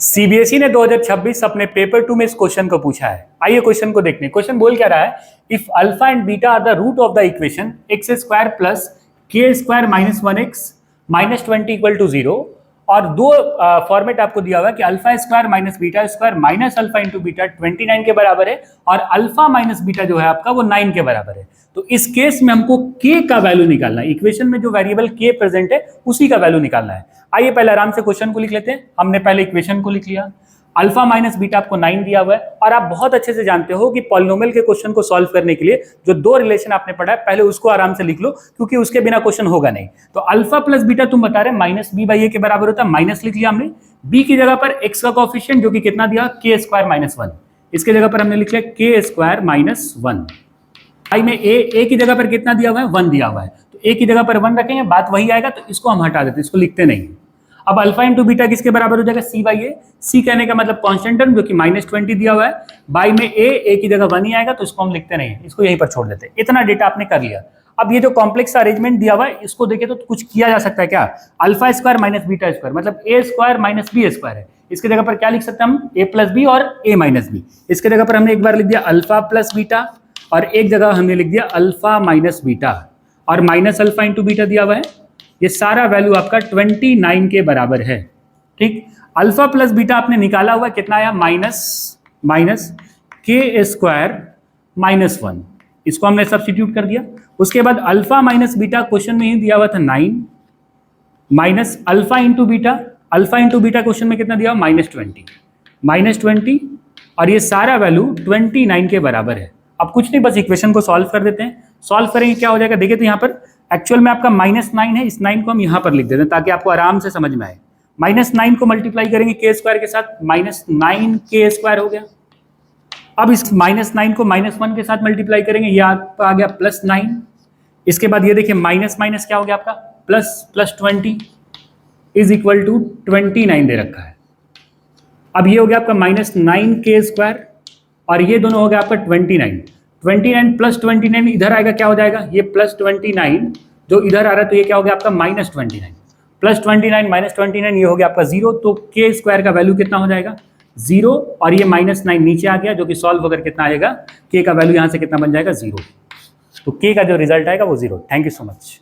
CBSE ने 2026 अपने paper 2 में इस क्वेश्चन को पूछा है। आइए क्वेश्चन को देखने। क्वेश्चन बोल क्या रहा है, if alpha and beta are the root of the equation x square plus k square minus 1x minus 20 equal to 0, और दो फॉर्मेट आपको दिया हुआ है कि alpha square minus beta square minus alpha into beta 29 के बराबर है, और अल्फा माइनस बीटा जो है आपका वो 9 के बराबर है। तो इस केस में हमको k का वैल्यू निकालना है। इक्वेशन में जो वेरिएबल k प्रेजेंट है उसी का वैल्यू निकालना है। आइए पहले आराम से क्वेश्चन को लिख लेते हैं। हमने पहले इक्वेशन को लिख लिया, अल्फा माइनस बीटा आपको 9 दिया हुआ है, और आप बहुत अच्छे से जानते हो कि पॉलिनोमियल के क्वेश्चन को सॉल्व करने के लिए जो दो रिलेशन आपने पढ़ा है पहले उसको आराम से लिख लो, क्योंकि उसके बिना क्वेश्चन होगा नहीं। तो अल्फा प्लस बीटा तुम बता रहे माइनस बी बाई ए के बराबर होता है, माइनस लिख लिया हमने। बी की जगह पर एक्स का कोएफिशिएंट जो कि कितना दिया, के स्क्वायर माइनस 1, इसके जगह पर हमने लिख लिया के स्क्वायर माइनस 1। आई में ए की जगह पर कितना दिया हुआ है, 1 दिया हुआ है, तो ए की जगह पर 1 रखेंगे, बात वही आएगा, तो इसको हम हटा देते हैं, इसको लिखते नहीं। अब अल्फा इंटू बीटा किसके बराबर हो जाएगा, सी बाई ए। सी कहने का मतलब कांस्टेंट टर्म जो कि माइनस 20 दिया हुआ है, बाई में ए की जगह 1 ही आएगा, तो इसको हम लिखते नहीं, इसको यहीं पर छोड़ देते हैं। इतना डेटा आपने कर लिया। अब ये जो कॉम्प्लेक्स अरेंजमेंट दिया हुआ है इसको देखे तो कुछ किया जा सकता है क्या, alpha square minus beta square मतलब ए स्क्वायर माइनस बी स्क्वायर है, इसके जगह पर क्या लिख सकते हैं हम, ए प्लस बी और ए माइनस बी। इसके जगह पर हमने एक बार लिख दिया अल्फा प्लस बीटा, और एक जगह हमने लिख दिया अल्फा माइनस बीटा, और माइनस अल्फा इंटू बीटा दिया हुआ है। ये सारा वैल्यू आपका 29 के बराबर है। ठीक, अल्फा प्लस बीटा आपने निकाला हुआ कितना आया, माइनस के स्क्वायर माइनस 1, इसको हमने सब्स्टिट्यूट कर दिया। उसके बाद अल्फा माइनस बीटा क्वेश्चन में ही दिया हुआ था 9, minus alpha into beta, alpha into beta question में कितना दिया, माइनस 20, और ये सारा वैल्यू 29 के बराबर है। अब कुछ नहीं, बस इक्वेशन को सॉल्व कर देते हैं। सॉल्व करेंगे क्या हो जाएगा, देखिए तो यहाँ पर एक्चुअल में आपका -9 है, इस 9 को हम यहाँ पर लिख देते हैं ताकि आपको आराम से समझ में आए। -9 को मल्टीप्लाई करेंगे के स्क्वायर के साथ, -9 के स्क्वायर हो गया। अब इस -9 को -1 के साथ मल्टीप्लाई करेंगे, ये आपका आ गया +9। इसके बाद ये देखिए माइनस माइनस क्या हो गया आपका, प्लस 20 इज इक्वल टू 29 दे रखा है। अब ये हो गया आपका -9 के स्क्वायर, और ये दोनों हो गया आपका 29 प्लस 29 इधर आएगा, क्या हो जाएगा, ये +29 जो इधर आ रहा है, तो ये क्या हो गया आपका -29 प्लस 29 माइनस 29, ये हो गया आपका 0। तो के स्क्वायर का वैल्यू कितना हो जाएगा, 0, और ये -9 नीचे आ गया, जो कि सॉल्व होकर कितना आएगा, के का वैल्यू यहाँ से कितना बन जाएगा, 0। तो के का जो रिजल्ट आएगा वो 0। Thank you so much.